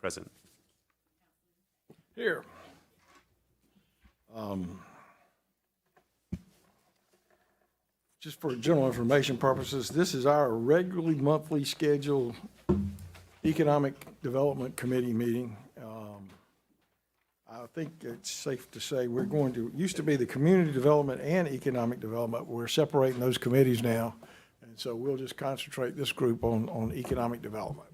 Present. Here. Just for general information purposes, this is our regularly monthly scheduled Economic Development Committee meeting. I think it's safe to say we're going to, it used to be the Community Development and Economic Development. We're separating those committees now. And so we'll just concentrate this group on economic development.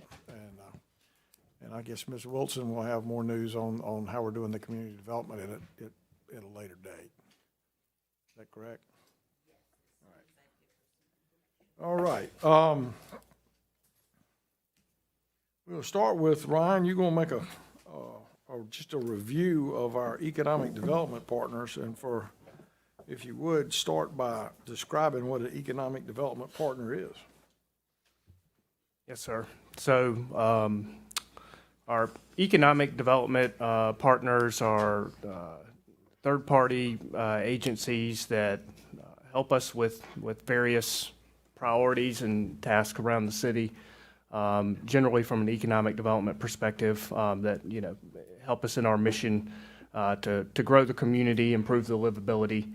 And I guess Ms. Wilson will have more news on how we're doing the community development at a later date. Is that correct? All right. We'll start with Ryan. You're going to make just a review of our economic development partners, and if you would, start by describing what an economic development partner is. Yes, sir. So our economic development partners are third-party agencies that help us with various priorities and tasks around the city, generally from an economic development perspective, that help us in our mission to grow the community, improve the livability,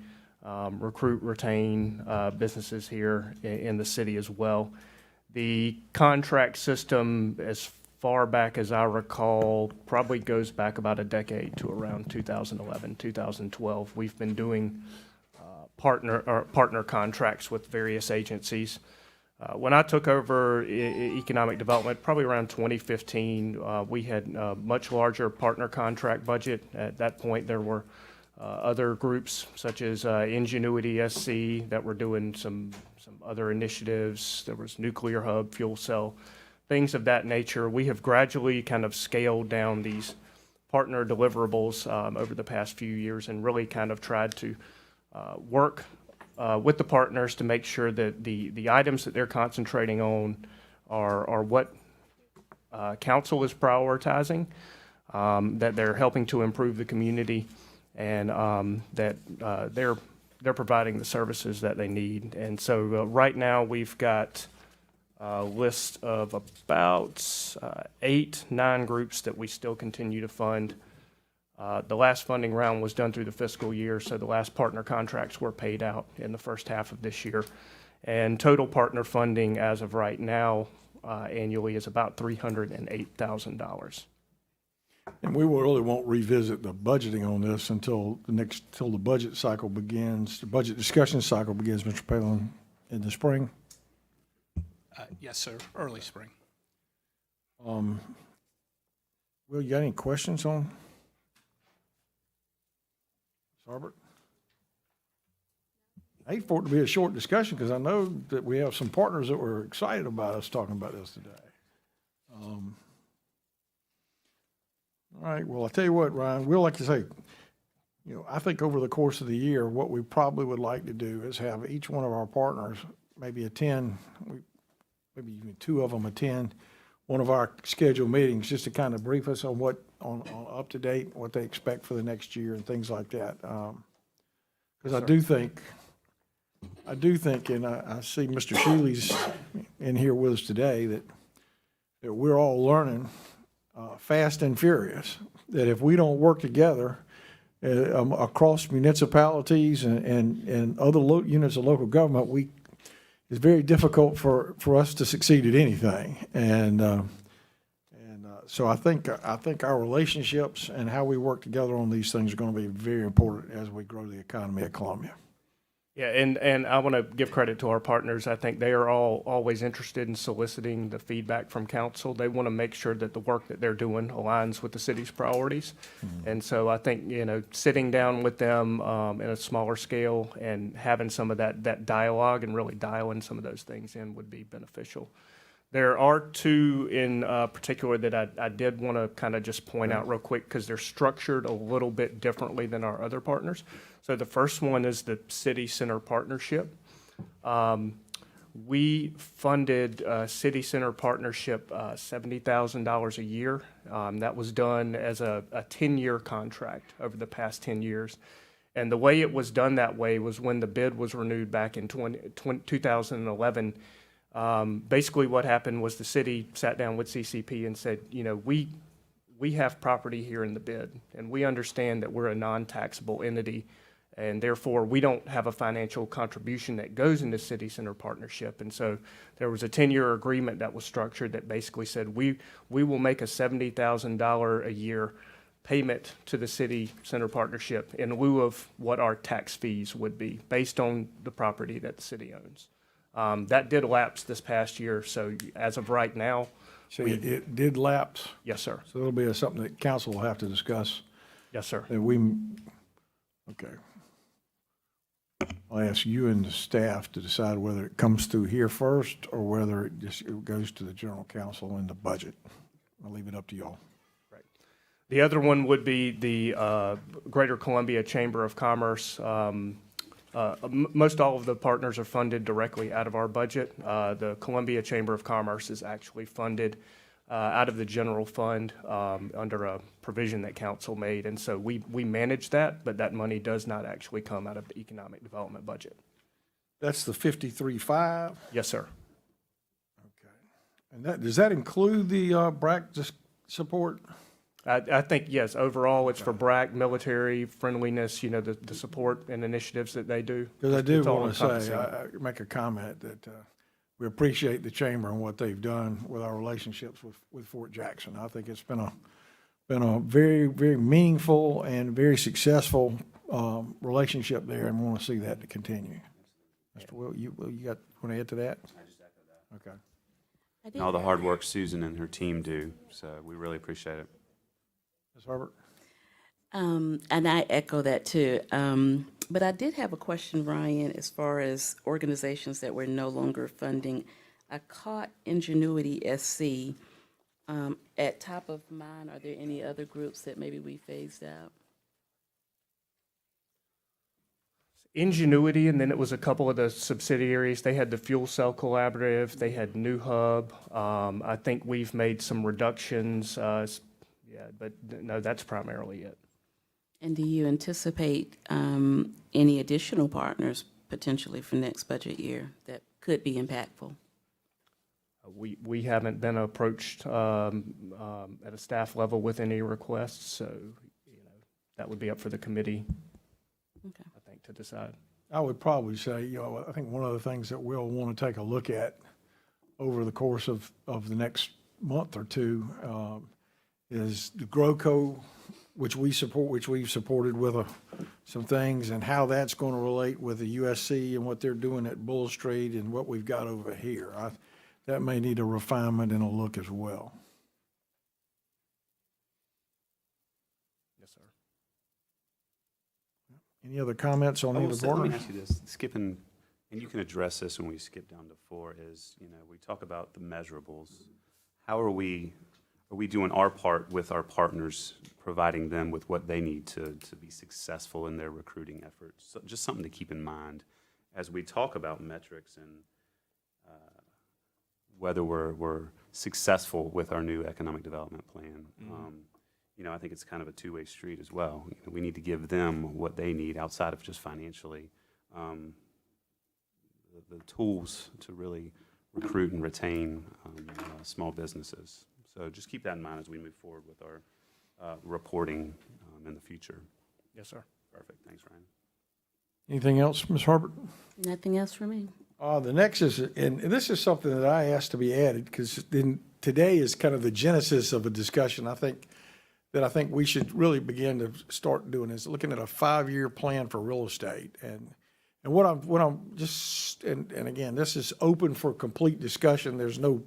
recruit, retain businesses here in the city as well. The contract system, as far back as I recall, probably goes back about a decade to around 2011, 2012. We've been doing partner contracts with various agencies. When I took over economic development, probably around 2015, we had a much larger partner contract budget. At that point, there were other groups such as Ingenuity SC that were doing some other initiatives. There was Nuclear Hub, Fuel Cell, things of that nature. We have gradually kind of scaled down these partner deliverables over the past few years and really kind of tried to work with the partners to make sure that the items that they're concentrating on are what council is prioritizing, that they're helping to improve the community, and that they're providing the services that they need. And so right now we've got a list of about 8-9 groups that we still continue to fund. The last funding round was done through the fiscal year, so the last partner contracts were paid out in the first half of this year. And total partner funding as of right now annually is about $308,000. And we really won't revisit the budgeting on this until the budget cycle begins, the budget discussion cycle begins, Mr. Palin, in the spring. Yes, sir. Early spring. Will, you got any questions on Harbert? I hate for it to be a short discussion because I know that we have some partners that were excited about us talking about this today. All right, well, I'll tell you what, Ryan, we'll like to say, I think over the course of the year, what we probably would like to do is have each one of our partners maybe attend, maybe even 2 of them attend one of our scheduled meetings just to kind of brief us on on up to date, what they expect for the next year and things like that. Because I do think, and I see Mr. Shealy's in here with us today, that we're all learning fast and furious, that if we don't work together across municipalities and other units of local government, it's very difficult for us to succeed at anything. So I think our relationships and how we work together on these things are going to be very important as we grow the economy at Columbia. Yeah, and I want to give credit to our partners. I think they are all always interested in soliciting the feedback from council. They want to make sure that the work that they're doing aligns with the city's priorities. Mm-hmm. And so I think, sitting down with them in a smaller scale and having some of that dialogue and really dialing some of those things in would be beneficial. There are 2 in particular that I did want to kind of just point out real quick because they're structured a little bit differently than our other partners. So the first one is the City Center Partnership. We funded City Center Partnership $70,000 a year. That was done as a 10-year contract over the past 10 years. And the way it was done that way was when the bid was renewed back in 2011. Basically what happened was the city sat down with CCP and said, we have property here in the bid, and we understand that we're a non-taxable entity, and therefore, we don't have a financial contribution that goes into city center partnership. And so there was a 10-year agreement that was structured that basically said, we will make a $70,000 a year payment to the city center partnership in lieu of what our tax fees would be, based on the property that the city owns. That did lapse this past year, so as of right now, So it did lapse, yes, sir. so it'll be something that council will have to discuss. Yes, sir. That okay. I'll ask you and the staff to decide whether it comes through here first or whether it goes to the general council in the budget. I'll leave it up to y'all. The other one would be the Greater Columbia Chamber of Commerce. Most all of the partners are funded directly out of our budget. The Columbia Chamber of Commerce is actually funded out of the general fund under a provision that council made. And so we manage that, but that money does not actually come out of the economic development budget. That's the 53.5? Yes, sir. Okay. And does that include the BRAC support? I think, yes, overall, it's for BRAC, military, friendliness, the support and initiatives that they do. Because I do It's all want to say, encompassing. I make a comment that we appreciate the chamber and what they've done with our relationships with Fort Jackson. I think it's been a very, very meaningful and very successful relationship there, and want to see that to continue. Mr. Will, you want to add to that? I just echo that. Okay. And all the hard work Susan and her team do, so we really appreciate it. Ms. Herbert? And I echo that too. But I did have a question, Ryan, as far as organizations that we're no longer funding. I caught Ingenuity SC. At top of mind, are there any other groups that maybe we phased out? Ingenuity, and then it was a couple of the subsidiaries. They had the Fuel Cell Collaborative, they had New Hub. I think we've made some reductions, but no, that's primarily it. And do you anticipate any additional partners potentially for next budget year that could be impactful? We haven't been approached at a staff level with any requests, so that would be up for the committee, Okay. I think, to decide. I would probably say, I think one of the things that we'll want to take a look at over the course of the next month or two is the GrowCo, which we've supported with some things, and how that's going to relate with the USC and what they're doing at Bull Street and what we've got over here. That may need a refinement and a look as well. Yes, sir. Any other comments on either Let board? me ask you this, skipping, and you can address this when we skip down to 4, is, we talk about the measurables. How are we doing our part with our partners, providing them with what they need to be successful in their recruiting efforts? So just something to keep in mind as we talk about metrics and whether we're successful with our new economic development plan. I think it's kind of a two-way street as well. We need to give them what they need outside of just financially, the tools to really recruit and retain small businesses. So just keep that in mind as we move forward with our reporting in the future. Yes, sir. Perfect. Thanks, Ryan. Anything else, Ms. Herbert? Nothing else for me. The next is, and this is something that I asked to be added, because then today is kind of the genesis of a discussion I think we should really begin to start doing, is looking at a 5-year plan for real estate. And what I'm just, and again, this is open for complete discussion. There's no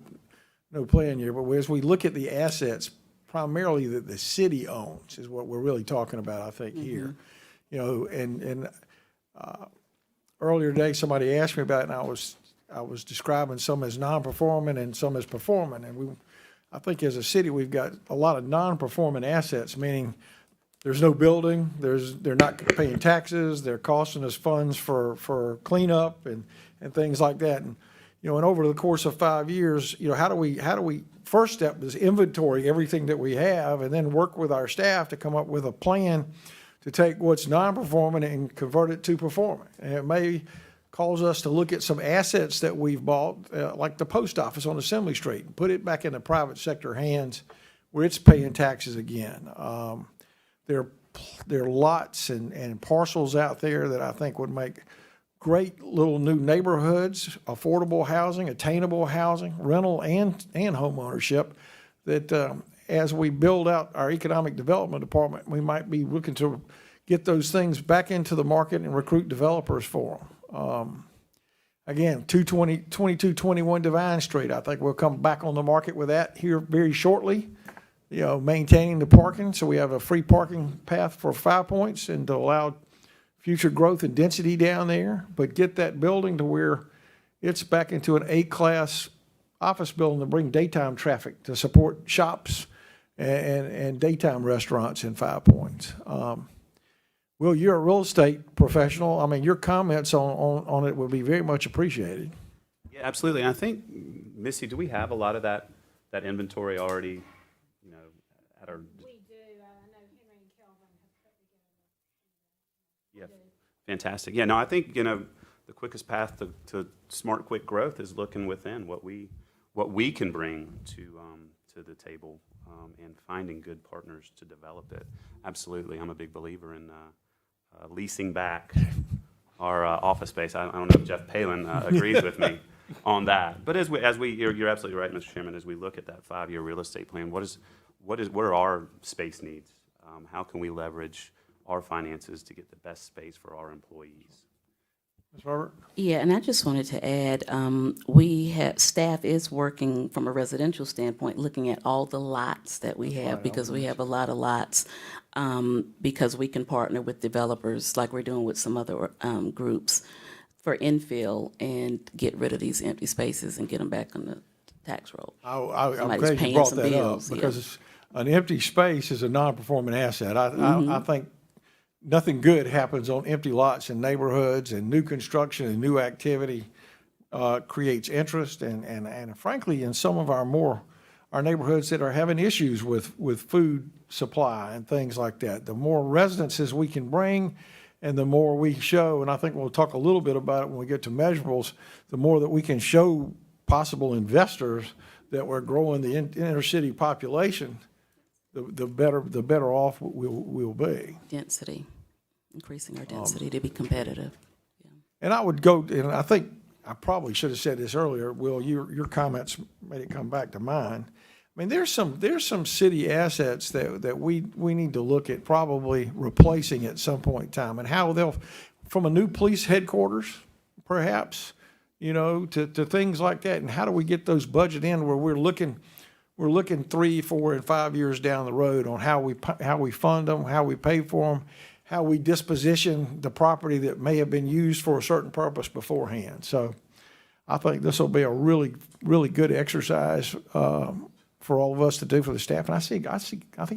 plan here, but as we look at the assets primarily that the city owns is what we're really talking about, I think, here. Earlier today, somebody asked me about it, and I was describing some as non-performing and some as performing. And I think as a city, we've got a lot of non-performing assets, meaning there's no building, they're not paying taxes, they're costing us funds for cleanup and things like that. And over the course of 5 years, how do we first step is inventory everything that we have, and then work with our staff to come up with a plan to take what's non-performing and convert it to performing. And it may cause us to look at some assets that we've bought, like the post office on Assembly Street, and put it back in the private sector hands where it's paying taxes again. There are lots and parcels out there that I think would make great little new neighborhoods, affordable housing, attainable housing, rental and home ownership, that as we build out our economic development department, we might be looking to get those things back into the market and recruit developers for them. Again, 2221 Divine Street, I think we'll come back on the market with that here very shortly. You know, maintaining the parking, so we have a free parking path for 5 Points and to allow future growth and density down there, but get that building to where it's back into an A-class office building to bring daytime traffic to support shops and daytime restaurants in 5 Points. Will, you're a real estate professional. I mean, your comments on it would be very much appreciated. Yeah, absolutely. And I think, Missy, do we have a lot of that inventory already, you know, at our? We do. I know Henry and Kelvin have put together. Yeah, fantastic. Yeah, no, I think, you know, the quickest path to smart, quick growth is looking within what we can bring to the table, and finding good partners to develop it. Absolutely. I'm a big believer in leasing back our office space. I don't know if Jeff Palin agrees with me on that. But you're absolutely right, Mr. Chairman, as we look at that 5-year real estate plan, what are our space needs? How can we leverage our finances to get the best space for our employees? Ms. Robert? Yeah, and I just wanted to add, staff is working from a residential standpoint, looking at all the lots that we have, because we have a lot of lots, because we can partner with developers like we're doing with some other groups for infill and get rid of these empty spaces and get them back on the tax roll. I'm Somebody's glad you paying brought some that up, bills, yeah. because an empty space is a non-performing asset. I think nothing good happens on empty lots in neighborhoods, and new construction and new activity creates interest, and frankly, in some of our neighborhoods that are having issues with food supply and things like that. The more residences we can bring and the more we show, and I think we'll talk a little bit about it when we get to measurables, the more that we can show possible investors that we're growing the inner city population, the better off we'll be. Density, increasing our density to be competitive. And I would go, and I think I probably should have said this earlier, Will, your comments made it come back to mine. I mean, there's some city assets that we need to look at probably replacing at some point in time, and how they'll, from a new police headquarters, perhaps, you know, to things like that, and how do we get those budget in where we're looking 3, 4, and 5 years down the road on how we fund them, how we pay for them, how we disposition the property that may have been used for a certain purpose beforehand. So I think this will be a really, really good exercise for all of us to do for the staff. And I think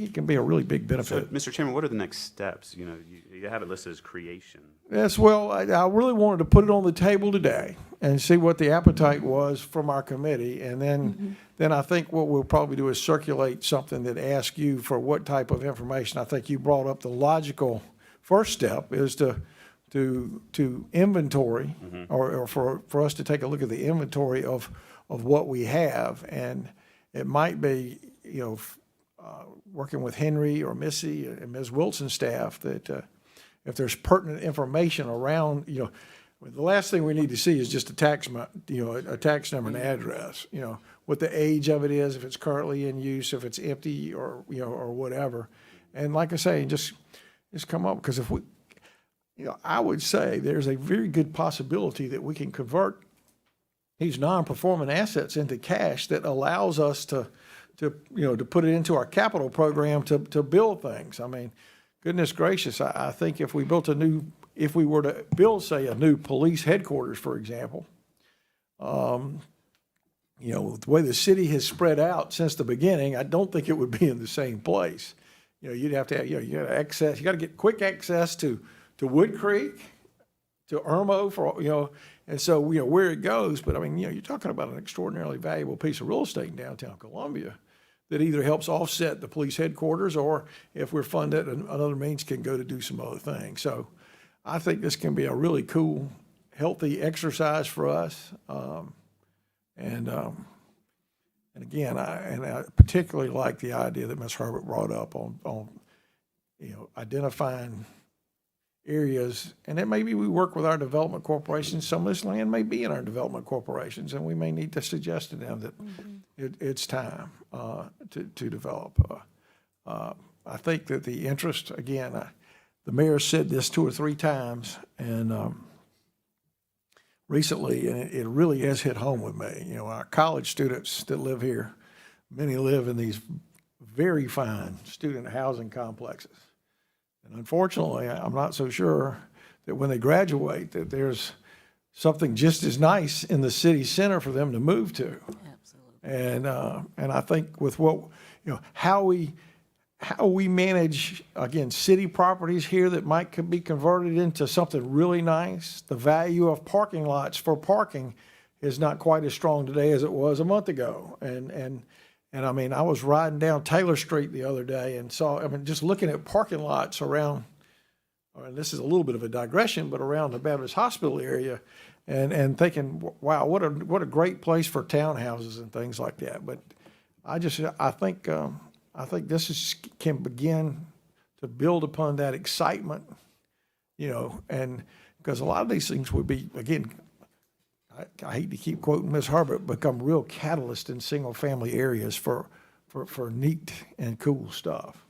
it can be a really big So, benefit. Mr. Chairman, what are the next steps? You know, you have it listed as creation. Yes, well, I really wanted to put it on the table today and see what the appetite was from our committee. And then I think what we'll probably do is circulate something that asks you for what type of information. I think you brought up the logical first step is to inventory, or for us to take a look at the inventory of what we have. And it might be, you know, working with Henry or Missy and Ms. Wilson's staff, that if there's pertinent information around, you know, the last thing we need to see is just a tax number and address, you know, what the age of it is, if it's currently in use, if it's empty, or, you know, or whatever. And like I say, just come up, because if we, you know, I would say there's a very good possibility that we can convert these non-performing assets into cash that allows us to put it into our capital program to build things. I mean, goodness gracious, I think if we were to build, say, a new police headquarters, for example, you know, the way the city has spread out since the beginning, I don't think it would be in the same place. You know, you'd have to have, you got to get quick access to Wood Creek, to Irmo, for, you know, and so, you know, where it goes. But I mean, you know, you're talking about an extraordinarily valuable piece of real estate in downtown Columbia that either helps offset the police headquarters, or if we're funded, another means can go to do some other things. So I think this can be a really cool, healthy exercise for us. And And again, I particularly like the idea that Ms. Herbert brought up on identifying areas, and then maybe we work with our development corporations. Some of this land may be in our development corporations, and we may need to suggest to them that it's time to develop. I think that the interest, again, the mayor said this 2 or 3 times, and recently, and it really has hit home with me. Our college students that live here, many live in these very fine student housing complexes. And unfortunately, I'm not so sure that when they graduate that there's something just as nice in the city center for them to move to. Absolutely. And I think with what, how we manage, again, city properties here that could be converted into something really nice, the value of parking lots for parking is not quite as strong today as it was a month ago. And I mean, I was riding down Taylor Street the other day and just looking at parking lots around, and this is a little bit of a digression, but around the Baptist Hospital area, and thinking, wow, what a great place for townhouses and things like that. But I think can begin to build upon that excitement, and because a lot of these things would be, again, I hate to keep quoting Ms. Herbert, become real catalyst in single-family areas for neat and cool stuff.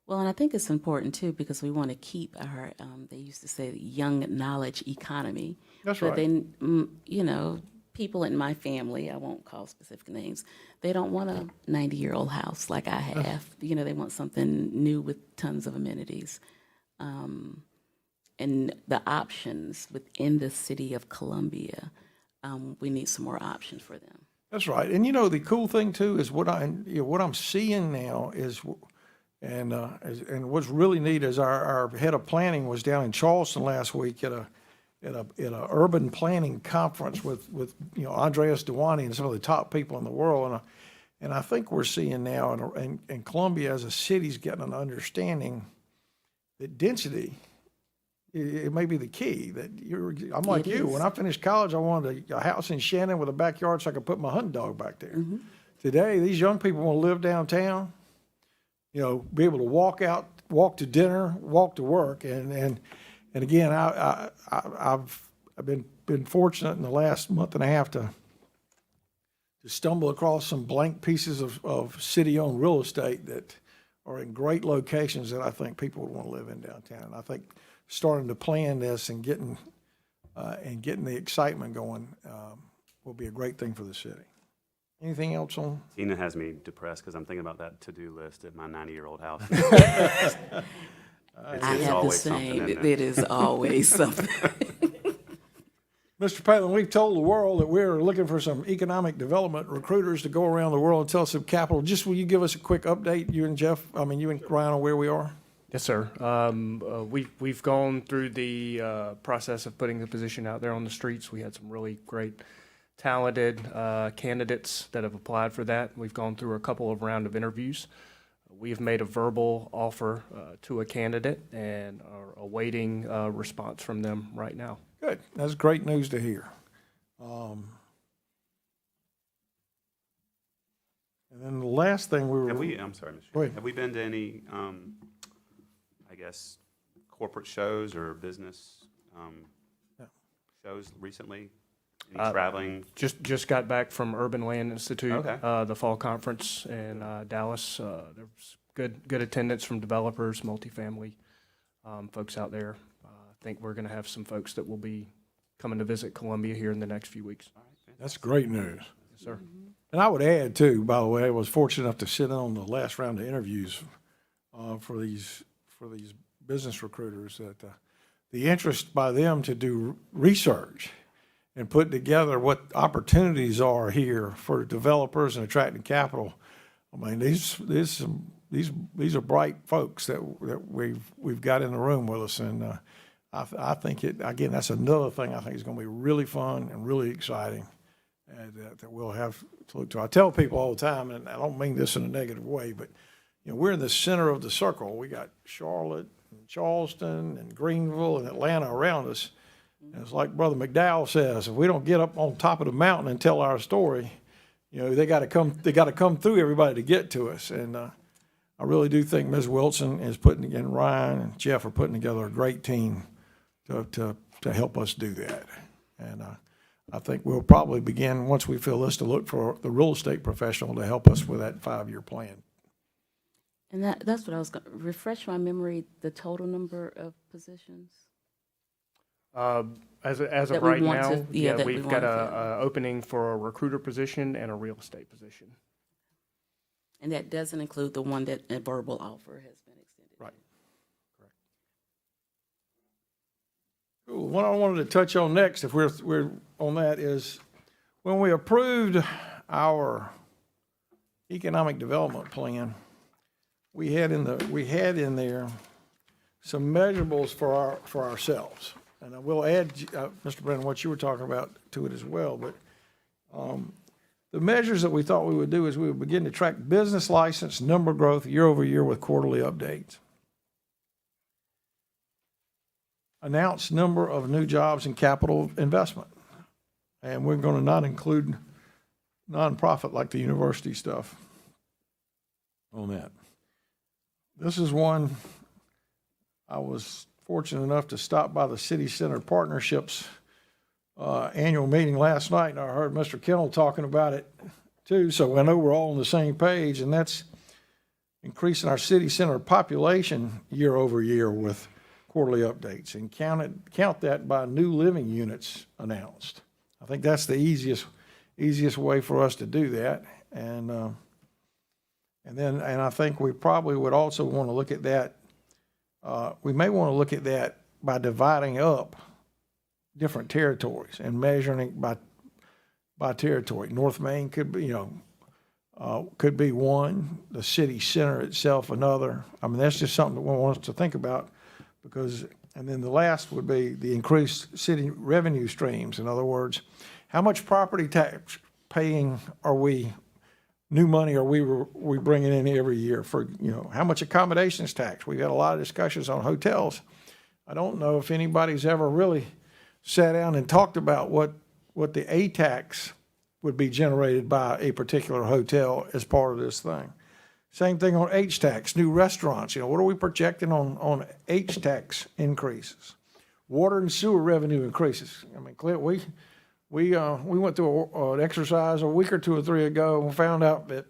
Well, and I think it's important too because we want to keep our, they used to say, young knowledge economy. That's but right. then, people in my family, I won't call specific names, they don't want a 90-year-old house like I have. They want something new with tons of amenities. And the options within the city of Columbia, we need some more options for them. That's right. And the cool thing too is what I'm seeing now is, and what's really neat is our head of planning was down in Charleston last week at a urban planning conference with Andreas Dewani and some of the top people in the world. And I think we're seeing now in Columbia as a city's getting an understanding that density, it may be the key. That I'm like It you. is. When I finished college, I wanted a house in Shannon with a backyard so I could put my hunting dog back there. Mm-hmm. Today, these young people want to live downtown, be able to walk to dinner, walk to work, and again, I've been fortunate in the last month and a half to stumble across some blank pieces of city-owned real estate that are in great locations that I think people would want to live in downtown. And I think starting to plan this and getting the excitement going will be a great thing for the city. Anything else on? Tina has me depressed because I'm thinking about that to-do list at my 90-year-old house. I It's have the always something, same. isn't it? It is always something. Mr. Palin, we've told the world that we're looking for some economic development recruiters to go around the world and tell us some capital. Just will you give us a quick update, you and Ryan, on where we are? Yes, sir. We've gone through the process of putting the position out there on the streets. We had some really great, talented candidates that have applied for that. We've gone through a couple of round of interviews. We have made a verbal offer to a candidate and are awaiting a response from them right now. Good. That's great news to hear. And then the last thing I'm sorry, Mr. Go ahead. Have we been to any, I guess, corporate shows or business shows recently? Any traveling? Just got back from Urban Land Institute, Okay. the fall conference in Dallas. There was good attendance from developers, multifamily folks out there. I think we're going to have some folks that will be coming to visit Columbia here in the next few weeks. That's great news. Yes, sir. And I would add too, by the way, I was fortunate enough to sit in on the last round of interviews for these business recruiters, that the interest by them to do research and put together what opportunities are here for developers and attracting capital. I mean, these are bright folks that we've got in the room with us, and I think again, that's another thing I think is going to be really fun and really exciting, and that we'll have to look to. I tell people all the time, and I don't mean this in a negative way, but we're in the center of the circle. We got Charlotte and Charleston and Greenville and Atlanta around us. And it's like Brother McDowell says, if we don't get up on top of the mountain and tell our story, You know, they got to come through everybody to get to us. And I really do think Ms. Wilson is and Ryan and Jeff are putting together a great team to help us do that. And I think we'll probably begin, once we fill this, to look for the real estate professional to help us with that 5-year plan. And that's what I was going to refresh my memory, the total number of positions? As of That we right want now, to- yeah, that we we've want got to fill. a opening for a recruiter position and a real estate position. And that doesn't include the one that a verbal offer has been extended. Right. Cool. What I wanted to touch on next, if we're on that, is when we approved our economic development plan, we had in there some measurables for ourselves. And I will add, Mr. Brennan, what you were talking about to it as well. But the measures that we thought we would do is we would begin to track business license number growth year over year with quarterly updates. Announce number of new jobs and capital investment. And we're going to not include nonprofit like the university stuff on that. This is one I was fortunate enough to stop by the City Center Partnerships annual meeting last night, and I heard Mr. Kennel talking about it too, so I know we're all on the same page, and that's increasing our city center population year over year with quarterly updates, and count that by new living units announced. I think that's the easiest way for us to do that, and I think we probably would also want to look at that. We may want to look at that by dividing up different territories and measuring it by territory. North Main could be, could be one, the city center itself another. I mean, that's just something that we want us to think about because, and then the last would be the increased city revenue streams. In other words, how much property tax paying are we, new money are we bringing in every year for, how much accommodations tax? We've had a lot of discussions on hotels. I don't know if anybody's ever really sat down and talked about what the A tax would be generated by a particular hotel as part of this thing. Same thing on H tax, new restaurants. What are we projecting on H tax increases? Water and sewer revenue increases. I mean, Clint, we went through an exercise a week or two or three ago and found out that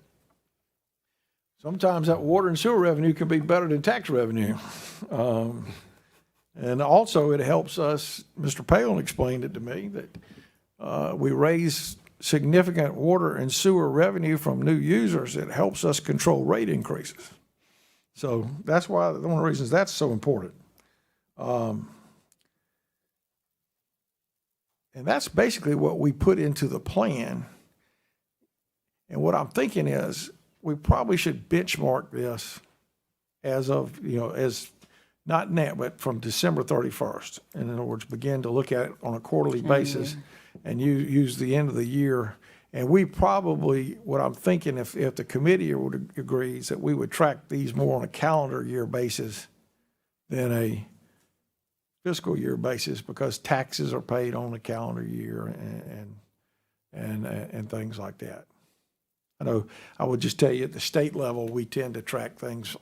sometimes that water and sewer revenue can be better than tax revenue. And also it helps us, Mr. Palin explained it to me, that we raise significant water and sewer revenue from new users. It helps us control rate increases. So that's why, one of the reasons that's so important. And that's basically what we put into the plan. And what I'm thinking is we probably should benchmark this as of, as not now, but from December 31st. And in other words, begin to look at it on a quarterly basis and use the end of the year. And we probably, what I'm thinking, if the committee would agrees that we would track these more on a calendar year basis than a fiscal year basis, because taxes are paid on the calendar year and things like that. I know I would just tell you at the state level, we tend to track things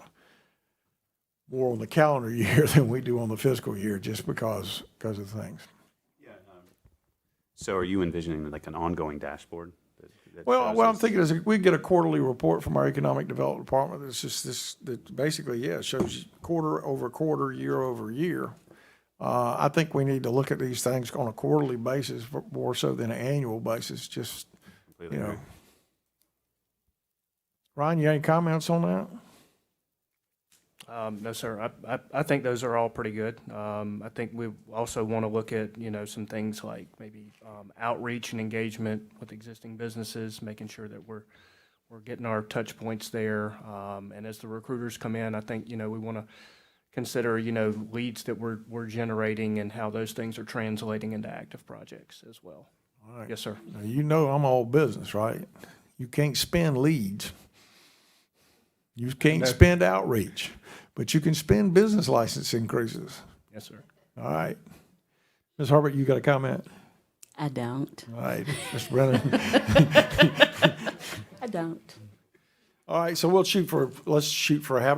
more on the calendar year than we do on the fiscal year, just because of things. Yeah. So are you envisioning like an ongoing dashboard? that Well, shows what I'm us- thinking is we get a quarterly report from our economic development department. It's just this, that basically, it shows quarter over quarter, year over year. I think we need to look at these things on a quarterly basis more so than an annual basis, just, Completely agree. Ryan, you have any comments on that? No, sir. I think those are all pretty good. I think we also want to look at, some things like maybe outreach and engagement with existing businesses, making sure that we're getting our touch points there. And as the recruiters come in, I think, we want to consider, leads that we're generating and how those things are translating into active projects as well. All right. Yes, sir. Now, I'm all business, right? You can't spend leads. You can't spend outreach, but you can spend business license increases. Yes, sir. All right. Ms. Harbert, you got a comment? I don't. All right. Mr. Brennan? I don't. All right, so let's shoot for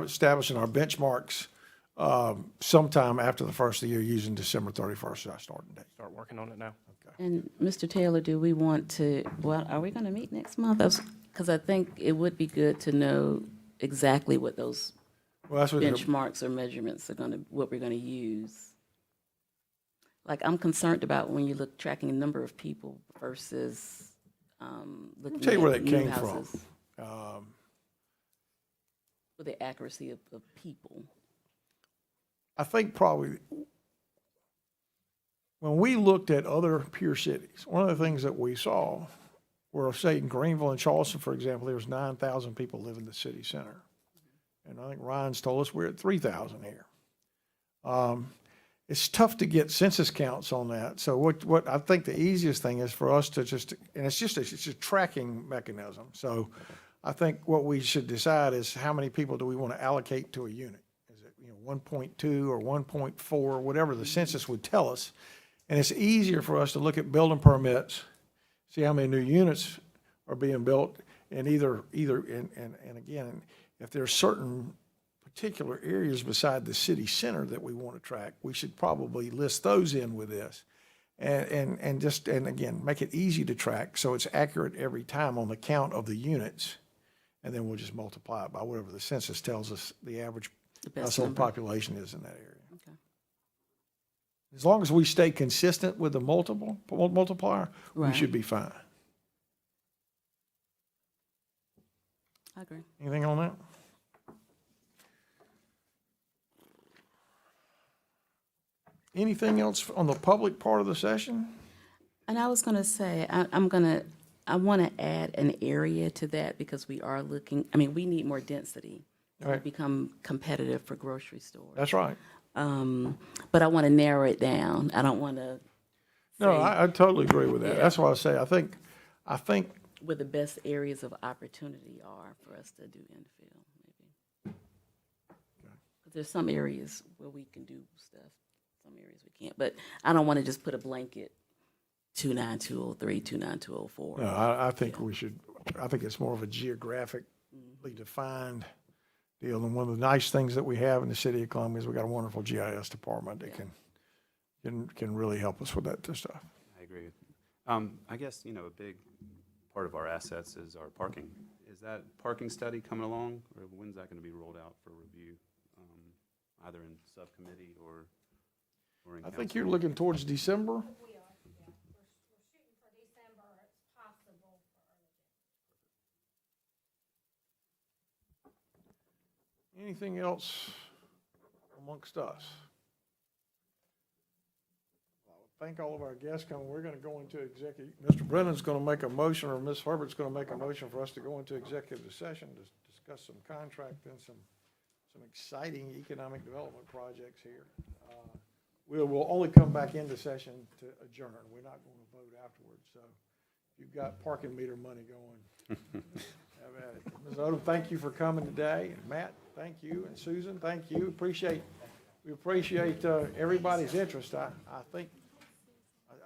establishing our benchmarks sometime after the first of the year using December 31st as our starting date. Start working on it now. And Mr. Taylor, do we want to, well, are we going to meet next month? Because I think it would be good to know exactly what those Well, that's what, benchmarks or measurements are going to, what we're going to use. Like, I'm concerned about when you look, tracking the number of people versus looking tell you where at that new came from. houses. With the accuracy of people. I think probably when we looked at other peer cities, one of the things that we saw were, say, in Greenville and Charleston, for example, there was 9,000 people live in the city center. And I think Ryan's told us we're at 3,000 here. It's tough to get census counts on that. So what I think the easiest thing is for us to just, and it's a tracking mechanism. So I think what we should decide is how many people do we want to allocate to a unit? Is it 1.2 or 1.4, whatever the census would tell us? And it's easier for us to look at building permits, see how many new units are being built, and and again, if there are certain particular areas beside the city center that we want to track, we should probably list those in with this. And again, make it easy to track so it's accurate every time on the count of the units. And then we'll just multiply it by whatever the census tells us the average The best household number. population is in that area. Okay. As long as we stay consistent with the multiplier, we Right. should be fine. I agree. Anything on that? Anything else on the public part of the session? And I was going to say, I want to add an area to that because we are looking, I mean, we need more density to Right. become competitive for grocery stores. That's right. But I want to narrow it down. I don't want to No, say I totally agree with that. Yeah. That's why I say, I think where the best areas of opportunity are for us to do infill, maybe. 'Cause there's some areas where we can do stuff, some areas we can't. But I don't want to just put a blanket 29203, 29204. no, I think we should, I think it's more of a geographically defined deal. And one of the nice things that we have in the city of Columbia is we got a wonderful GIS department that can really help us with that stuff. I agree. I guess, a big part of our assets is our parking. Is that parking study coming along, or when's that going to be rolled out for review, either in subcommittee or in I think council? you're looking towards December. We are, yeah. We're shooting for December. It's possible for early. Anything else amongst us? Thank all of our guests coming. We're going to go into executive. Mr. Brennan's going to make a motion, or Ms. Herbert's going to make a motion for us to go into executive session to discuss some contract and some exciting economic development projects here. We'll only come back into session to adjourn. We're not going to vote afterwards. So if you've got parking meter money going, have at it. Ms. Odom, thank you for coming today. And Matt, thank you. And Susan, thank you. We appreciate everybody's interest. I think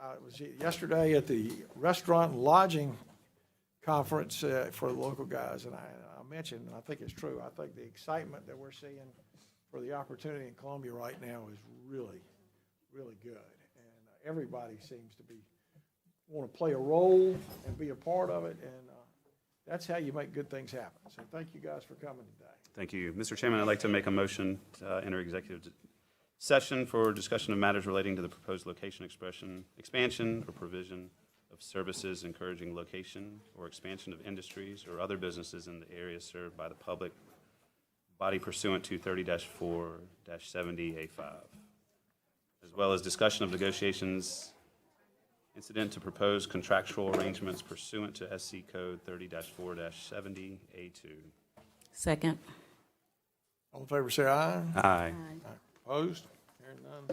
I was yesterday at the restaurant and lodging conference for the local guys, and I mentioned, and I think it's true, I think the excitement that we're seeing for the opportunity in Columbia right now is really, really good. And everybody seems to want to play a role and be a part of it, and that's how you make good things happen. So thank you guys for coming today. Thank you. Mr. Chairman, I'd like to make a motion to enter executive session for discussion of matters relating to the proposed location expansion or provision of services encouraging location or expansion of industries or other businesses in the area served by the public body pursuant to 30-4-70A5, as well as discussion of negotiations incident to proposed contractual arrangements pursuant to SC Code 30-4-70A2. Second. All in favor, say aye. Aye. Opposed? Hearing none.